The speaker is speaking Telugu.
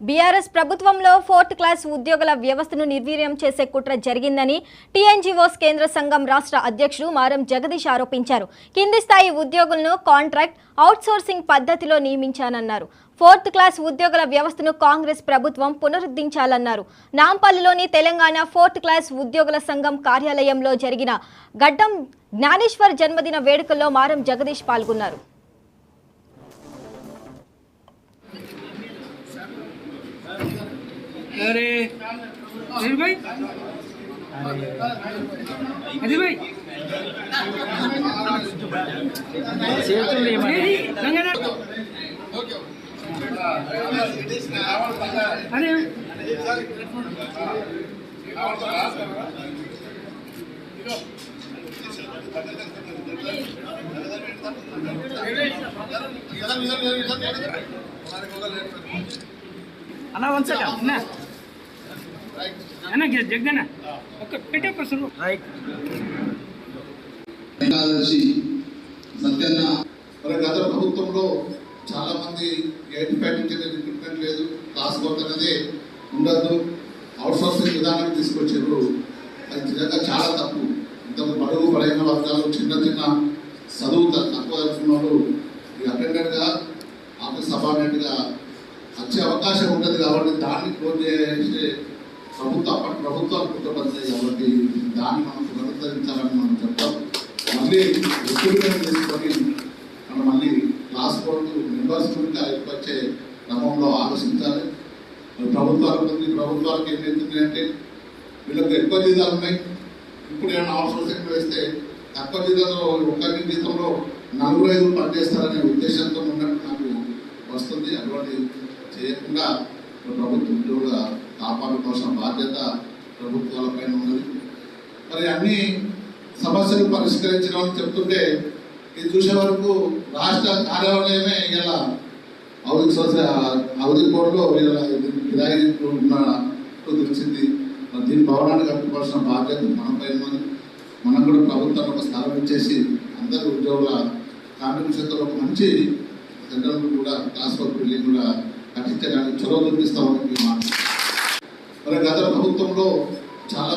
బీఆర్ఎస్ ప్రభుత్వంలో 4th క్లాస్ ఉద్యోగుల వ్యవస్థను నిర్వీర్యం చేసే కుట్ర జరిగిందని టీఎన్జీఓస్ కేంద్ర సంఘం రాష్ట్ర అధ్యక్షుడు మారం జగదీష్ ఆరోపించారు. కింది స్థాయి ఉద్యోగులను కాంట్రాక్ట్ అవుట్సోర్సింగ్ పద్ధతిలో నియమించానన్నారు. 4th క్లాస్ ఉద్యోగుల వ్యవస్థను కాంగ్రెస్ ప్రభుత్వం పునరుద్ధరించాలన్నారు. నాంపల్లిలోని తెలంగాణ 4th క్లాస్ ఉద్యోగుల సంఘం కార్యాలయంలో జరిగిన గడ్డం జ్ఞానేశ్వర్ జన్మదిన వేడుకల్లో మారం జగదీష్ పాల్గొన్నారు. अरे भाई अजय भाई अरे అన్న వన్ సెకండ్ అన్న జగన్న ఒక పెట్టే ప్రశ్న రైట్ సత్యన్న మరి గత ప్రభుత్వంలో చాలా మంది 85 నుంచి రిక్రూట్మెంట్ లేదు, క్లాస్ వర్క్ అనేది ఉండదు, అవుట్ సోర్సింగ్ విధానాన్ని తీసుకొచ్చారు. అది నిజంగా చాలా తప్పు. ఇంతకు బడుగు బలైన వర్గాలు చిన్న చిన్న చదువు తక్కువ చదువుకున్న అటెండెంట్గా ఆఫీస్ సబార్డినేట్గా వచ్చే అవకాశం ఉంటుంది. కాబట్టి దాన్ని క్లోజ్ చేసే అప్పటి ప్రభుత్వాలు కుట్రపరిచాయి. కాబట్టి దాన్ని మనం పునరుద్ధరించాలని మనం చెప్తాం. మళ్ళీ రిక్రూట్మెంట్ తీసుకొని మనం మళ్ళీ క్లాస్ బోర్డు మెంబర్స్ గురించి వచ్చే క్రమంలో ఆలోచించాలి. ప్రభుత్వాలకు ఏమవుతుంది అంటే వీళ్ళకి ఎక్కువ జీతాలు ఉన్నాయి. ఇప్పుడు ఏమైనా అవుట్సోర్సింగ్ వేస్తే తక్కువ జీతంలో ఒకరి జీతంలో 4-5 పనిచేస్తారనే ఉద్దేశంతో ఉన్నట్టు నాకు వస్తుంది. అటువంటి చేయకుండా ప్రభుత్వ ఉద్యోగుల కాపాడుకోవాల్సిన బాధ్యత ప్రభుత్వాలపైన ఉన్నది. మరి అన్ని సమస్యలు పరిష్కరించడం చెప్తుంటే ఇది చూసే వరకు రాష్ట్ర కార్యాలయమే ఇలా హౌసింగ్ బోర్డులో ఇలా కిరాయి ఉన్నట్టు తెలిసింది. దీని భవనాన్ని కట్టుకోవాల్సిన బాధ్యత మనపై ఉన్నది. మనం కూడా ప్రభుత్వం ఒక స్థలం ఇచ్చేసి అందరు ఉద్యోగుల కాంట్రిబ్యూషన్తో ఒక మంచి సెంటర్ కూడా క్లాస్ వర్క్ బిల్డింగ్ కూడా కట్టించడానికి చొరవ చూపిస్తామని మాట. మరి గత ప్రభుత్వంలో చాలా